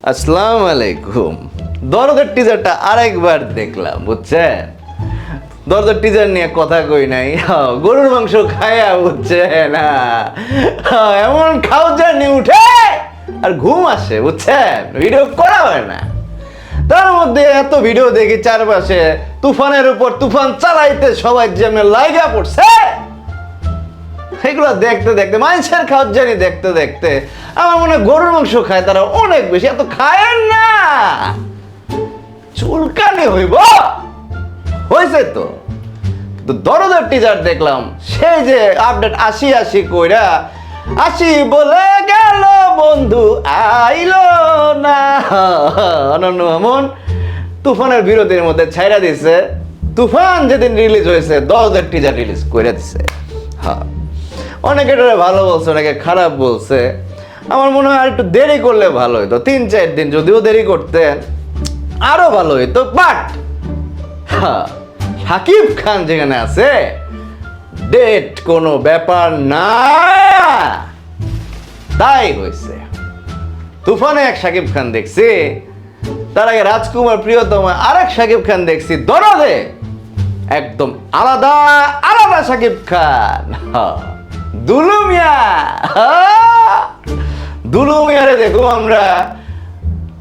আসসালামু আলাইকুম। দরদের টিজারটা আরেকবার দেখলাম, বুঝছেন? দরদের টিজার নিয়ে কথা কই নাই, গরুর মাংস খায়া, বুঝছেন? এমন খাও জানি উঠে আর ঘুম আসে, বুঝছেন? ভিডিও করা হয় না। তার মধ্যে এত ভিডিও দেখি চারপাশে, তুফানের উপর তুফান চালাইতে সবাই যেমন লাইগা পড়ছে। এগুলো দেখতে দেখতে মানুষের খাওয়ার জানি দেখতে দেখতে আমার মনে হয় গরুর মাংস খায় তারা অনেক বেশি, এত খায় না, চুলকানি হইব হয়েছে তো। কিন্তু দরদের টিজার দেখলাম, সেই যে আপডেট ৮০ কইরা ৮০ বলে গেল বন্ধু আইলো না, অনন্য মামুন তুফানের বিরতির মধ্যে ছাইরা দিছে। তুফান যেদিন রিলিজ হয়েছে দরদের টিজার রিলিজ করে দিছে। হ্যাঁ, অনেকে এটা ভালো বলছে, অনেকে খারাপ বলছে। আমার মনে হয় আর একটু দেরি করলে ভালো হইতো, ৩-৪ দিন যদিও দেরি করতেন আরো ভালো হইতো। বাট শাকিব খান যেখানে আছে, ডেট কোনো ব্যাপার না, তাই হয়েছে। তুফানে এক শাকিব খান দেখছি, তার আগে রাজকুমার প্রিয়তমা আরেক শাকিব খান দেখছি, দরদে একদম আলাদা আলাদা শাকিব খান। দুলু মিয়া, দুলু মিয়ারে দেখো আমরা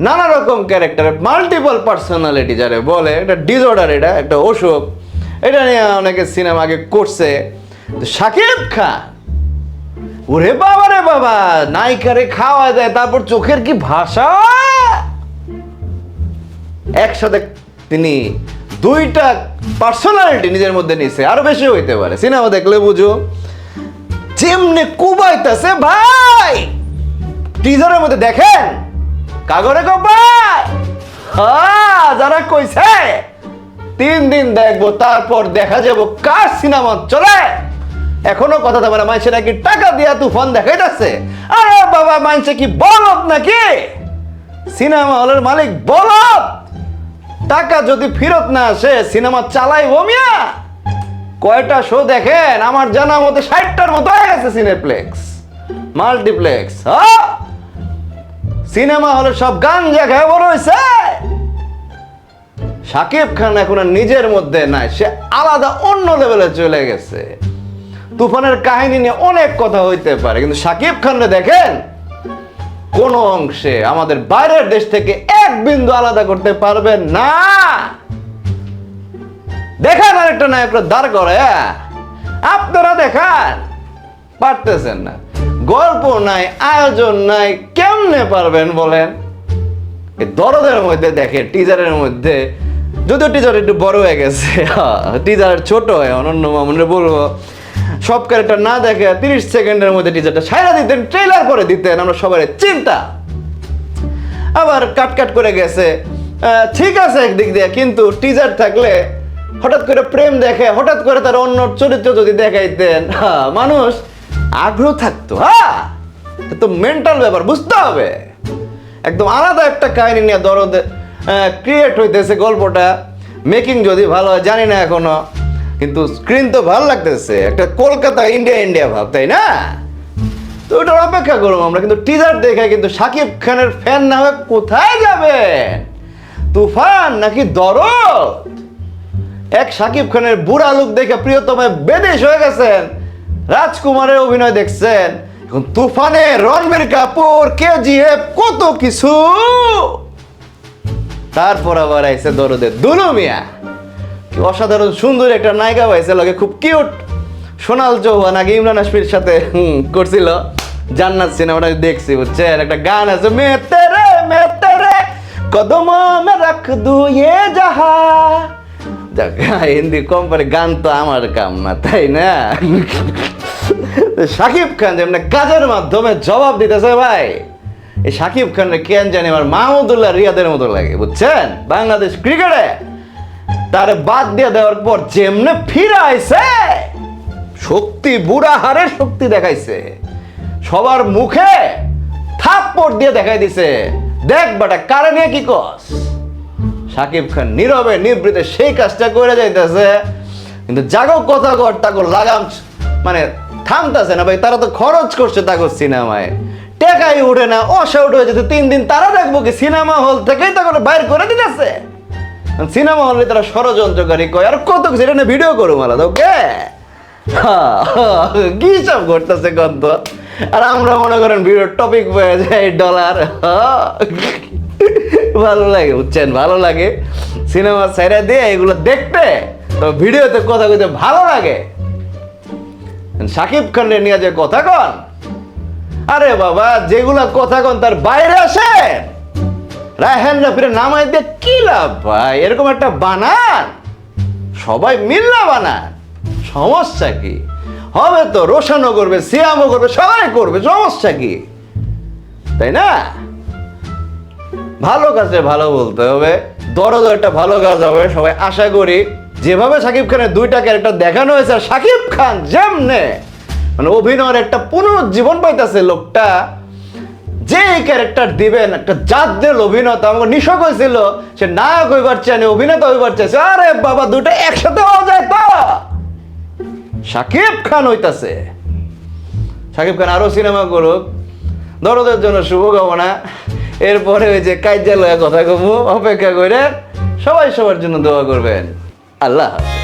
নানা রকম ক্যারেক্টার, মাল্টিপল পার্সোনালিটি যারে বলে, এটা ডিসঅর্ডার, এটা একটা অসুখ, এটা নিয়ে অনেকে সিনেমা আগে করছে। শাকিব খান, ওরে বাবা রে বাবা, নায়িকারে খাওয়া দেয়, তারপর চোখের কি ভাষা, একসাথে তিনি দুইটা পার্সোনালিটি নিজের মধ্যে নিছে, আরো বেশি হইতে পারে। সিনেমা দেখলে বুঝো যেমনে কুবাইতেছে ভাই, টিজারের মধ্যে দেখেন কাগরে কপাই। যারা কইছে 3 দিন দেখবো তারপর দেখা যাবো কার সিনেমা চলে, এখনো কথা বলে মাইছে নাকি টাকা দিয়া তুফান দেখাইতেছে। আরে বাবা, মাইছে কি বলদ নাকি? সিনেমা হলের মালিক বলদ, টাকা যদি ফেরত না আসে সিনেমা চালাইবো মিয়া? কয়টা শো দেখেন, আমার জানা মতে 60টার মতো হয়ে গেছে সিনেপ্লেক্স, মাল্টিপ্লেক্স। সিনেমা হলে সব গান জায়গায় বড় হয়েছে। শাকিব খান এখন নিজের মধ্যে নাই, সে আলাদা অন্য লেভেলে চলে গেছে। তুফানের কাহিনী নিয়ে অনেক কথা হইতে পারে, কিন্তু শাকিব খানরে দেখেন কোন অংশে আমাদের বাইরের দেশ থেকে এক বিন্দু আলাদা করতে পারবেন না। দেখান আরেকটা নায়করা দাঁড় করে, আপনারা দেখান, পারতেছেন না। গল্প নাই, আয়োজন নাই, কেমনে পারবেন বলেন? এই দরদের মধ্যে দেখে, টিজারের মধ্যে, যদিও টিজার একটু বড় হয়ে গেছে, টিজার ছোট হয়, অনন্য মামুনে বলবো সব ক্যারেক্টার না দেখে 30 সেকেন্ডের মধ্যে টিজারটা সাইরা দিতেন, ট্রেলার করে দিতেন, আমরা সবাই চিন্তা। আবার কাট কাট করে গেছে, ঠিক আছে একদিক দিয়ে, কিন্তু টিজার থাকলে হঠাৎ করে প্রেম দেখে, হঠাৎ করে তার অন্য চরিত্র যদি দেখাইতেন, মানুষ আগ্রহ থাকতো। তো মেন্টাল ব্যাপার, বুঝতে হবে। একদম আলাদা একটা কাহিনী নিয়ে দরদ ক্রিয়েট হইতেছে গল্পটা। মেকিং যদি ভালো হয় জানি না এখনো, কিন্তু স্ক্রিন তো ভালো লাগতেছে, একটা কলকাতা ইন্ডিয়া ভাব, তাই না? তো ওটার অপেক্ষা করবো আমরা। কিন্তু টিজার দেখে কিন্তু শাকিব খানের ফ্যান না হয়ে কোথায় যাবেন? তুফান নাকি দরদ? এক শাকিব খানের বুড়া লুক দেখে প্রিয়তমায় বেদেশ হয়ে গেছেন, রাজকুমারের অভিনয় দেখছেন, এখন তুফানে রণবীর কাপুর, কেজিএফ, কত কিছু। তারপর আবার আইছে দরদে দুলু মিয়া, কি অসাধারণ সুন্দর একটা নায়িকা পাইছে, লাগে খুব কিউট। সোনাল চৌহান আগে ইমরান হাশমির সাথে করছিল জান্নাত সিনেমাটা দেখছি, বুঝছেন? একটা গান আছে, মে তেরে কদম মে রাখ দু ইয়ে জাহা। হিন্দি কম পারে, গান তো আমার কাম না, তাই না? শাকিব খান যেমন কাজের মাধ্যমে জবাব দিতেছে ভাই, এই শাকিব খানের কেন জানি আমার মাহমুদুল্লাহ রিয়াদের মতো লাগে, বুঝছেন? বাংলাদেশ ক্রিকেটে তারে বাদ দিয়ে দেওয়ার পর যেমনে ফিরে আইছে, শক্তি, বুড়া হারের শক্তি দেখাইছে, সবার মুখে থাপ্পড় দিয়ে দেখাই দিছে, দেখ বাটা কারে নিয়ে কি কস। শাকিব খান নীরবে নিবৃতে সেই কাজটা করে যাইতেছে, কিন্তু জাগো কথা কর, তাকে লাগাম মানে থামতেছে না ভাই। তারা তো খরচ করছে তাকে সিনেমায়, টেকাই উঠে না, অসাউট হয়ে যেতে 3 দিন তারা দেখবো কি সিনেমা হল থেকেই তখন বাইর করে দিতেছে। সিনেমা হলে তারা ষড়যন্ত্রকারী কয় আর কত কিছু এটা ভিডিও করো মালা ওকে কি সব করতেছে কত। আর আমরা মনে করেন ভিডিওর টপিক হয়ে যায় ডলার। ভালো লাগে বুঝছেন, ভালো লাগে সিনেমা সাইরা দিয়ে এগুলো দেখতে, তো ভিডিওতে কথা কইতে ভালো লাগে। শাকিব খান নিয়ে যে কথা কন, আরে বাবা যেগুলা কথা কন তার বাইরে আসে রায়হান রাফিরে নামাই দিয়ে কি লাভ ভাই? এরকম একটা বানান, সবাই মিল্লা বানান, সমস্যা কি? হবে তো, রোশনও করবে, সিয়ামও করবে, সবাই করবে, সমস্যা কি? তাই না? ভালো কাজে ভালো বলতে হবে, দরদ একটা ভালো কাজ হবে। সবাই আশা করি যেভাবে শাকিব খানের 2টা ক্যারেক্টার দেখানো হয়েছে, শাকিব খান যেমনে মানে অভিনয়ের একটা পুনরুজ্জীবন পাইতেছে লোকটা, যে ক্যারেক্টার দিবেন একটা জাতদের অভিনেতা। আমাকে নিশক হয়েছিল সে নায়ক হইবার চায়, অভিনেতা হইবার চাইছে। আরে বাবা, 2টা একসাথে হওয়া যায় তো। শাকিব খান হইতাছে, শাকিব খান আরো সিনেমা করুক, দরদের জন্য শুভকামনা। এরপরে ওই যে কাইজা লয়া কথা কমু, অপেক্ষা করে সবাই সবার জন্য দোয়া করবেন। আল্লাহ হাফেজ।